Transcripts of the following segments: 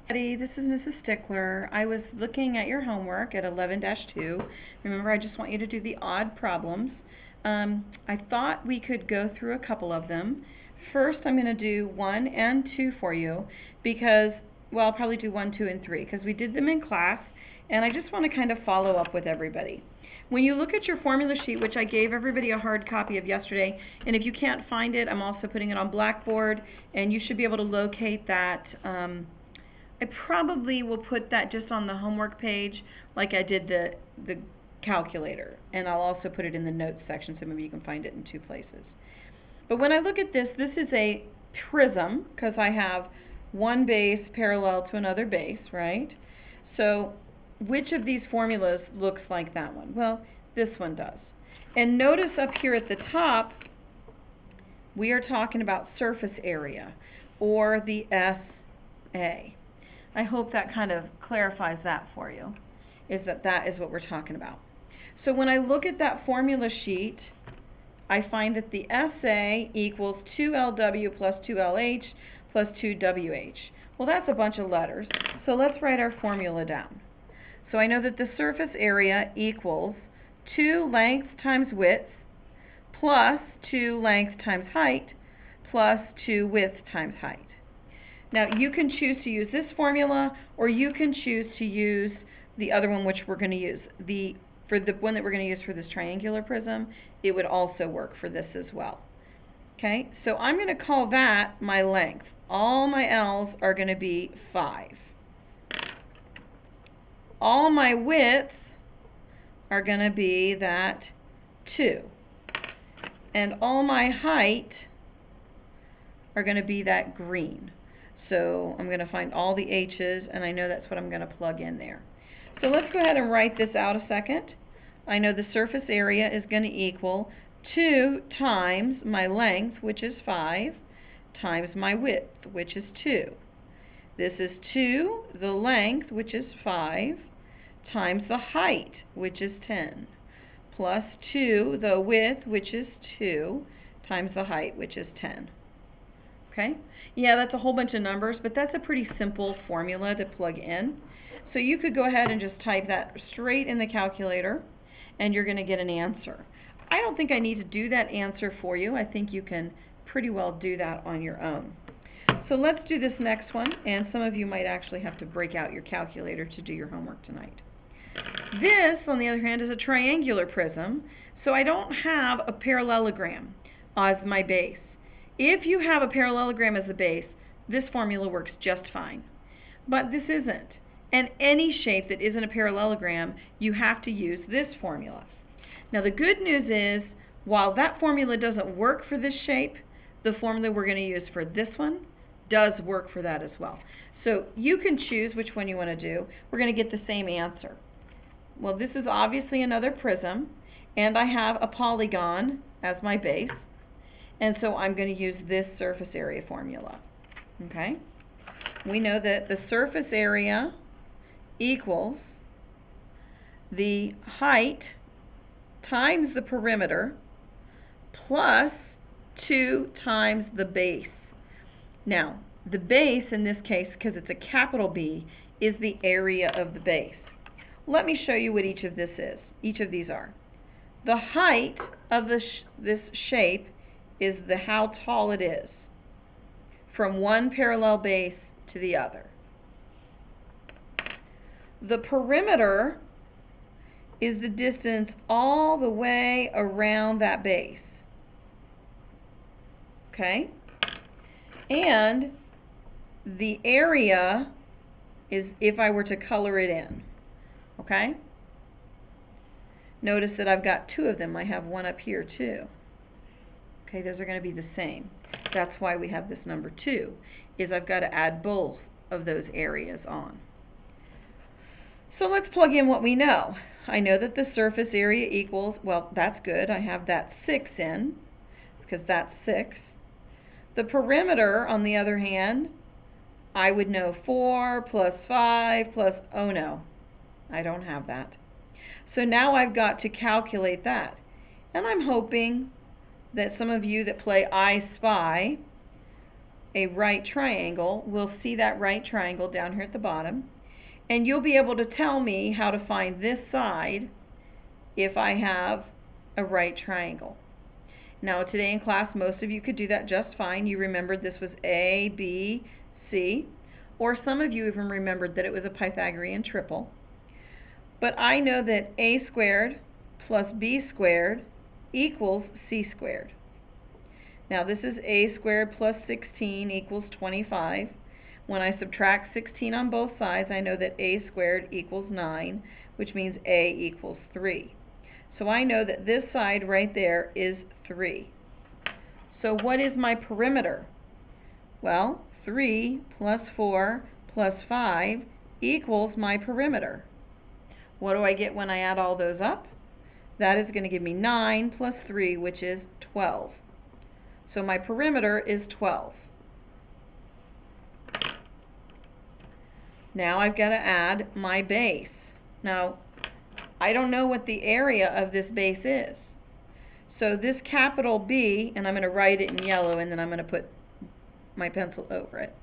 This is Mrs. Stickler. I was looking at your homework at 11-2. Remember, I just want you to do the odd problems. I thought we could go through a couple of them. First, I'm going to do 1 and 2 for you because, well, I'll probably do 1, 2, and 3 because we did them in class, and I just want to kind of follow up with everybody. When you look at your formula sheet, which I gave everybody a hard copy of yesterday, and if you can't find it, I'm also putting it on Blackboard, and you should be able to locate that. I probably will put that just on the homework page like I did the calculator, and I'll also put it in the notes section so maybe you can find it in 2 places. But when I look at this, this is a prism because I have one base parallel to another base, right? So which of these formulas looks like that one? Well, this one does. And notice up here at the top, we are talking about surface area, or the SA. I hope that kind of clarifies that for you, is that is what we're talking about. So when I look at that formula sheet, I find that the SA equals 2LW plus 2LH plus 2WH. Well, that's a bunch of letters, so let's write our formula down. So I know that the surface area equals 2 length times width plus 2 length times height plus 2 width times height. Now, you can choose to use this formula, or you can choose to use the other one, which we're going to use. For the one that we're going to use for this triangular prism, it would also work for this as well. Okay, so I'm going to call that my length. All my L's are going to be 5. All my widths are going to be that 2. And all my height are going to be that green. So I'm going to find all the H's, and I know that's what I'm going to plug in there. So let's go ahead and write this out a second. I know the surface area is going to equal 2 times my length, which is 5, times my width, which is 2. This is 2, the length, which is 5, times the height, which is 10, plus 2, the width, which is 2, times the height, which is 10. Okay? Yeah, that's a whole bunch of numbers, but that's a pretty simple formula to plug in. So you could go ahead and just type that straight in the calculator, and you're going to get an answer. I don't think I need to do that answer for you. I think you can pretty well do that on your own. So let's do this next one, and some of you might actually have to break out your calculator to do your homework tonight. This, on the other hand, is a triangular prism, so I don't have a parallelogram as my base. If you have a parallelogram as a base, this formula works just fine. But this isn't. And any shape that isn't a parallelogram, you have to use this formula. Now the good news is, while that formula doesn't work for this shape, the formula we're going to use for this one does work for that as well. So you can choose which one you want to do. We're going to get the same answer. Well, this is obviously another prism, and I have a polygon as my base. And so I'm going to use this surface area formula. Okay? We know that the surface area equals the height times the perimeter plus 2 times the base. Now, the base in this case, because it's a capital B, is the area of the base. Let me show you what each of these are. The height of this shape is how tall it is from one parallel base to the other. The perimeter is the distance all the way around that base. Okay? And the area is if I were to color it in. Okay? Notice that I've got 2 of them. I have one up here too. Okay, those are going to be the same. That's why we have this number 2, is I've got to add both of those areas on. So let's plug in what we know. I know that the surface area equals, well, that's good. I have that 6 in, because that's 6. The perimeter, on the other hand, I would know 4 plus 5 plus, oh no, I don't have that. So now I've got to calculate that. And I'm hoping that some of you that play I Spy a right triangle, we'll see that right triangle down here at the bottom, and you'll be able to tell me how to find this side if I have a right triangle. Now today in class, most of you could do that just fine. You remembered this was A, B, C, or some of you even remembered that it was a Pythagorean triple. But I know that A squared plus B squared equals C squared. Now this is A squared plus 16 equals 25. When I subtract 16 on both sides, I know that A squared equals 9, which means A equals 3. So I know that this side right there is 3. So what is my perimeter? Well, 3 plus 4 plus 5 equals my perimeter. What do I get when I add all those up? That is going to give me 9 plus 3, which is 12. So my perimeter is 12. Now I've got to add my base. Now, I don't know what the area of this base is. So this capital B, and I'm going to write it in yellow, and then I'm going to put my pencil over it,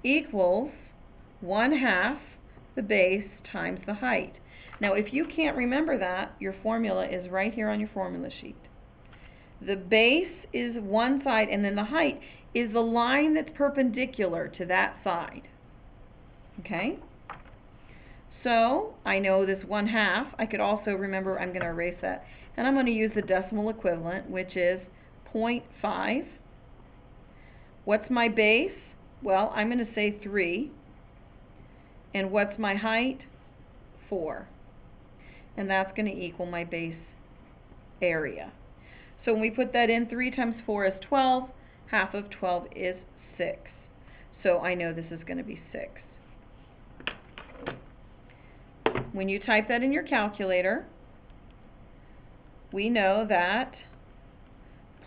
equals 1/2 the base times the height. Now, if you can't remember that, your formula is right here on your formula sheet. The base is one side, and then the height is the line that's perpendicular to that side. Okay? So, I know this 1/2. I could also remember, I'm going to erase that, and I'm going to use the decimal equivalent, which is 0.5. What's my base? Well, I'm going to say 3. And what's my height? 4. And that's going to equal my base area. So when we put that in, 3 times 4 is 12. Half of 12 is 6. So I know this is going to be 6. When you type that in your calculator, we know that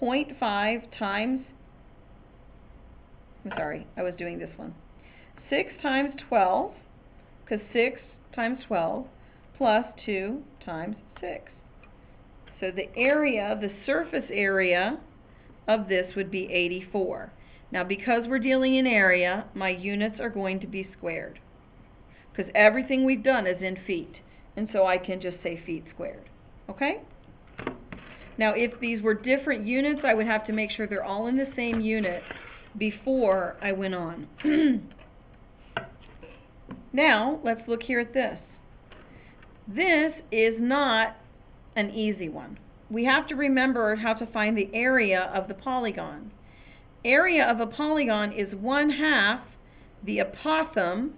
0.5 times, I'm sorry, I was doing this one. 6 times 12, because 6 times 12, plus 2 times 6. So the area, the surface area of this would be 84. Now because we're dealing in area, my units are going to be squared, because everything we've done is in feet, and so I can just say feet squared. Okay? Now if these were different units, I would have to make sure they're all in the same unit before I went on. Now let's look here at this. This is not an easy one. We have to remember how to find the area of the polygon. Area of a polygon is 1/2 the apothem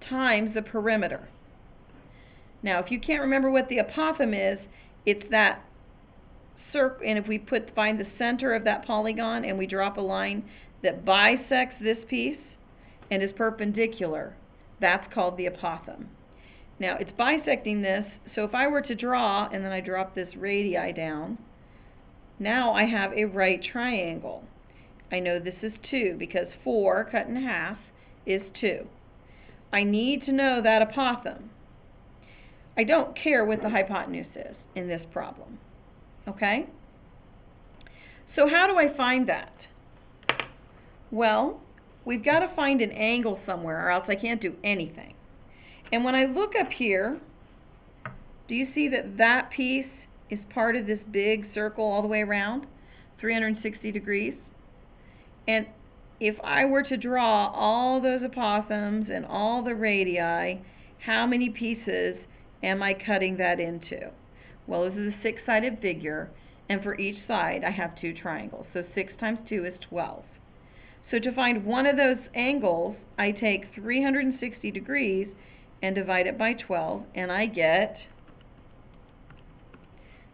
times the perimeter. Now if you can't remember what the apothem is, it's that circle, and if we find the center of that polygon and we drop a line that bisects this piece and is perpendicular, that's called the apothem. Now it's bisecting this, so if I were to draw and then I drop this radii down, now I have a right triangle. I know this is 2 because 4 cut in half is 2. I need to know that apothem. I don't care what the hypotenuse is in this problem. Okay? So how do I find that? Well, we've got to find an angle somewhere, or else I can't do anything. And when I look up here, do you see that that piece is part of this big circle all the way around, 360 degrees? And if I were to draw all those apothems and all the radii, how many pieces am I cutting that into? Well, this is a 6-sided figure, and for each side I have 2 triangles. So 6 times 2 is 12. So to find one of those angles, I take 360 degrees and divide it by 12, and I get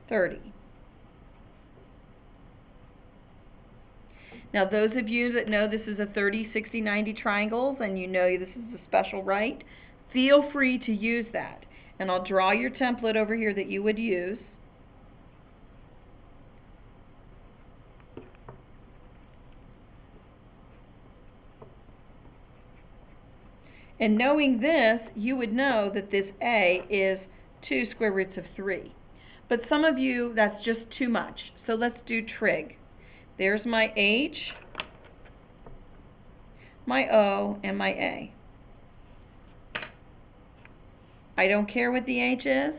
30. Now those of you that know this is a 30, 60, 90 triangles, and you know this is a special right, feel free to use that. And I'll draw your template over here that you would use. And knowing this, you would know that this A is 2 square roots of 3. But some of you, that's just too much. So let's do trig. There's my H, my O, and my A. I don't care what the H is.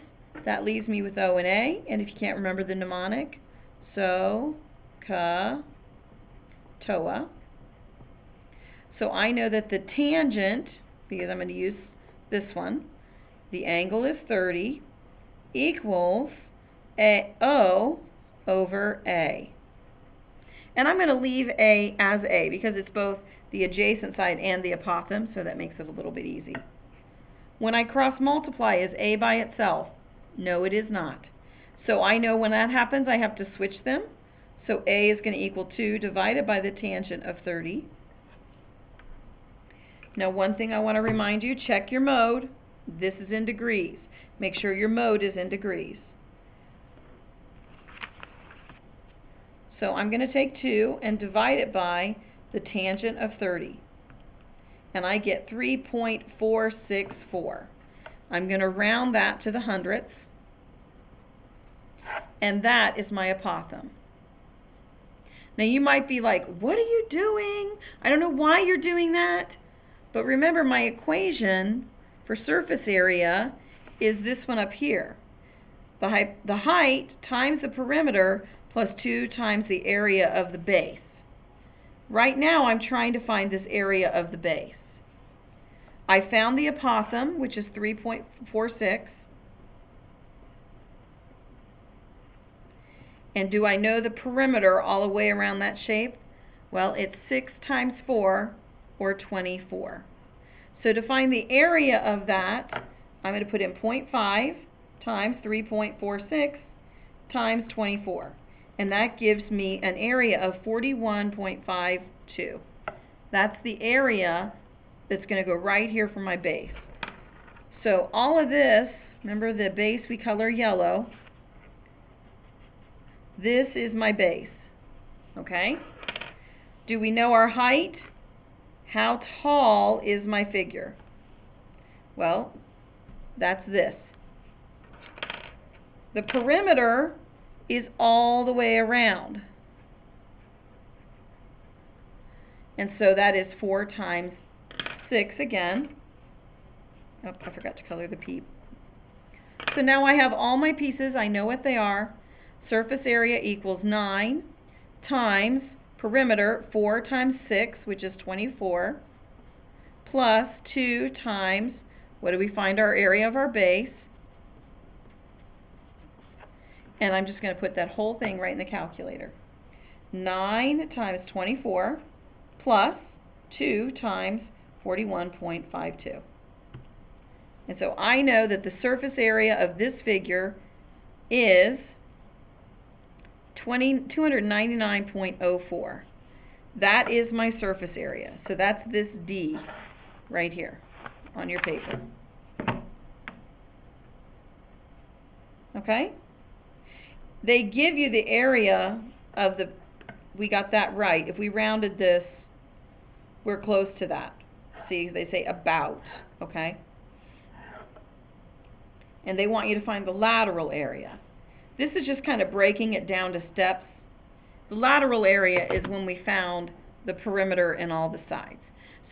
That leaves me with O and A. And if you can't remember the mnemonic, so, ka, toa. So I know that the tangent, because I'm going to use this one, the angle is 30, equals O over A. And I'm going to leave A as A because it's both the adjacent side and the apothem, so that makes it a little bit easy. When I cross multiply, is A by itself? No, it is not. So I know when that happens, I have to switch them. So A is going to equal 2 divided by the tangent of 30. Now, one thing I want to remind you, check your mode. This is in degrees. Make sure your mode is in degrees. So I'm going to take 2 and divide it by the tangent of 30. And I get 3.464. I'm going to round that to the hundredths. And that is my apothem. Now you might be like, what are you doing? I don't know why you're doing that. But remember, my equation for surface area is this one up here. The height times the perimeter plus 2 times the area of the base. Right now I'm trying to find this area of the base. I found the apothem, which is 3.46. And do I know the perimeter all the way around that shape? Well, it's 6 times 4, or 24. So to find the area of that, I'm going to put in 0.5 times 3.46 times 24. And that gives me an area of 41.52. That's the area that's going to go right here for my base. So all of this, remember the base we color yellow, this is my base, okay? Do we know our height? How tall is my figure? Well, that's this. The perimeter is all the way around. And so that is 4 times 6 again. Oh, I forgot to color the P. So now I have all my pieces. I know what they are. Surface area equals 9 times perimeter, 4 times 6, which is 24, plus 2 times, what do we find our area of our base? And I'm just going to put that whole thing right in the calculator. 9 times 24 plus 2 times 41.52. And so I know that the surface area of this figure is 299.04. That is my surface area. So that's this D right here on your paper. Okay? They give you the area of the, we got that right. If we rounded this, we're close to that. See, they say about, okay? And they want you to find the lateral area. This is just kind of breaking it down to steps. The lateral area is when we found the perimeter and all the sides.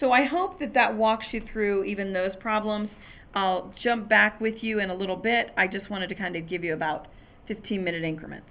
So I hope that that walks you through even those problems. I'll jump back with you in a little bit. I just wanted to kind of give you about 15-minute increments.